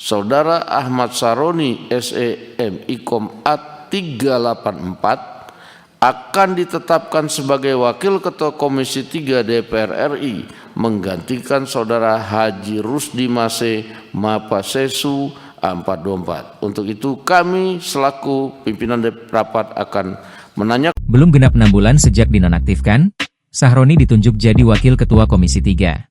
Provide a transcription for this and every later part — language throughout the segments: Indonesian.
Saudara Ahmad Saroni SEM Ikom A384 akan ditetapkan sebagai Wakil Ketua Komisi 3 DPR RI menggantikan Saudara Haji Rusdi Mase Mapasesu A424. Untuk itu kami selaku pimpinan rapat akan menanyakan. Belum genap 6 bulan sejak dinonaktifkan, Sahroni ditunjuk jadi Wakil Ketua Komisi 3.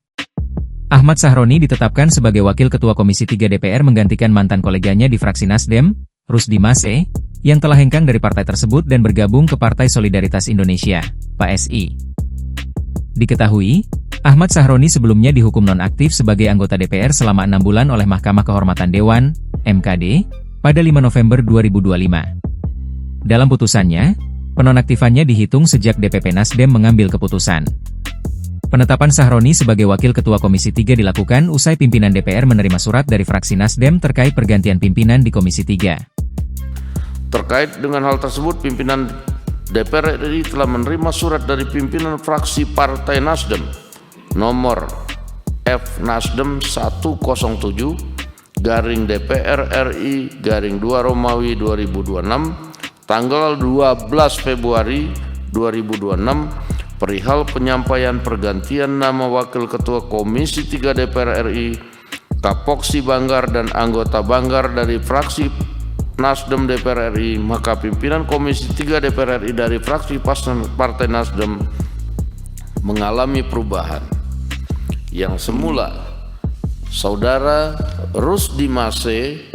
Ahmad Sahroni ditetapkan sebagai Wakil Ketua Komisi 3 DPR menggantikan mantan koleganya di fraksi Nasdem, Rusdi Mase, yang telah hengkang dari partai tersebut dan bergabung ke Partai Solidaritas Indonesia, PSI. Diketahui, Ahmad Sahroni sebelumnya dihukum nonaktif sebagai anggota DPR selama 6 bulan oleh Mahkamah Kehormatan Dewan, MKD, pada 5 November 2025. Dalam putusannya, penonaktifannya dihitung sejak DPP Nasdem mengambil keputusan. Penetapan Sahroni sebagai Wakil Ketua Komisi 3 dilakukan usai pimpinan DPR menerima surat dari fraksi Nasdem terkait pergantian pimpinan di Komisi 3. Terkait dengan hal tersebut, pimpinan DPR RI telah menerima surat dari pimpinan fraksi Partai Nasdem nomor F Nasdem 107 garing DPR RI garing 2 Romawi 2026 tanggal 12 Februari 2026 perihal penyampaian pergantian nama Wakil Ketua Komisi 3 DPR RI, Kapoksi Banggar dan anggota Banggar dari fraksi Nasdem DPR RI, maka pimpinan Komisi 3 DPR RI dari fraksi Partai Nasdem mengalami perubahan. Yang semula, Saudara Rusdi Mase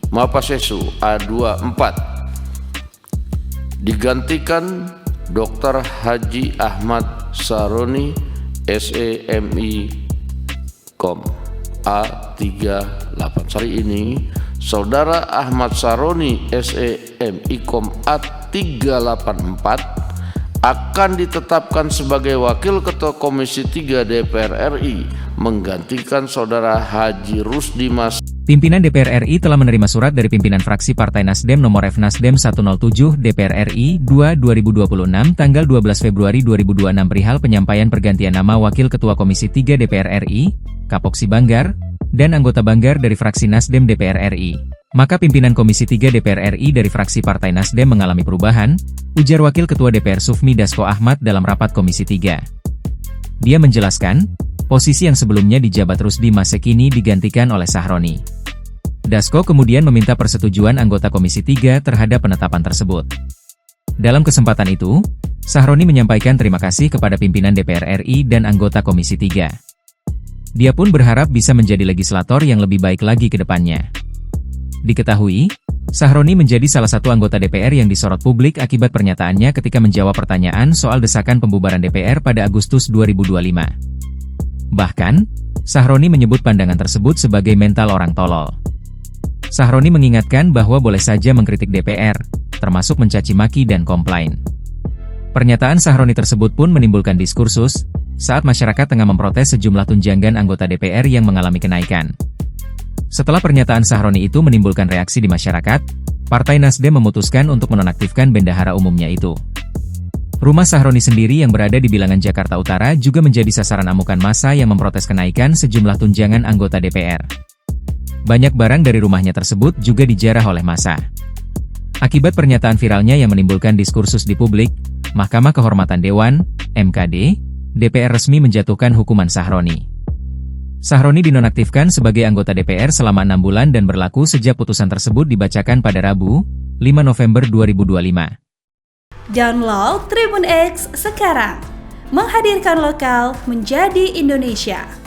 Mapasesu A24 digantikan Dr. Haji Ahmad Saroni SEMI Kom A38. Hari ini Saudara Ahmad Saroni SEMI Kom A384 akan ditetapkan sebagai Wakil Ketua Komisi 3 DPR RI menggantikan Saudara Haji Rusdi Mase. Pimpinan DPR RI telah menerima surat dari pimpinan fraksi Partai Nasdem nomor F Nasdem 107 DPR RI 2/2026 tanggal 12 Februari 2026 perihal penyampaian pergantian nama Wakil Ketua Komisi 3 DPR RI, Kapoksi Banggar, dan anggota Banggar dari fraksi Nasdem DPR RI. Maka pimpinan Komisi 3 DPR RI dari fraksi Partai Nasdem mengalami perubahan, ujar Wakil Ketua DPR Sufmi Dasko Ahmad dalam rapat Komisi 3. Dia menjelaskan, posisi yang sebelumnya dijabat Rusdi Mase kini digantikan oleh Sahroni. Dasko kemudian meminta persetujuan anggota Komisi 3 terhadap penetapan tersebut. Dalam kesempatan itu, Sahroni menyampaikan terima kasih kepada pimpinan DPR RI dan anggota Komisi 3. Dia pun berharap bisa menjadi legislator yang lebih baik lagi ke depannya. Diketahui, Sahroni menjadi salah satu anggota DPR yang disorot publik akibat pernyataannya ketika menjawab pertanyaan soal desakan pembubaran DPR pada Agustus 2025. Bahkan, Sahroni menyebut pandangan tersebut sebagai mental orang tolol. Sahroni mengingatkan bahwa boleh saja mengkritik DPR, termasuk mencaci maki dan komplain. Pernyataan Sahroni tersebut pun menimbulkan diskursus, saat masyarakat tengah memprotes sejumlah tunjangan anggota DPR yang mengalami kenaikan. Setelah pernyataan Sahroni itu menimbulkan reaksi di masyarakat, Partai Nasdem memutuskan untuk menonaktifkan bendahara umumnya itu. Rumah Sahroni sendiri yang berada di Bilangan Jakarta Utara juga menjadi sasaran amukan massa yang memprotes kenaikan sejumlah tunjangan anggota DPR. Banyak barang dari rumahnya tersebut juga dijarah oleh massa. Akibat pernyataan viralnya yang menimbulkan diskursus di publik, Mahkamah Kehormatan Dewan, MKD, DPR resmi menjatuhkan hukuman Sahroni. Sahroni dinonaktifkan sebagai anggota DPR selama 6 bulan dan berlaku sejak putusan tersebut dibacakan pada Rabu, 5 November 2025. Download Tribun X sekarang, menghadirkan lokal menjadi Indonesia.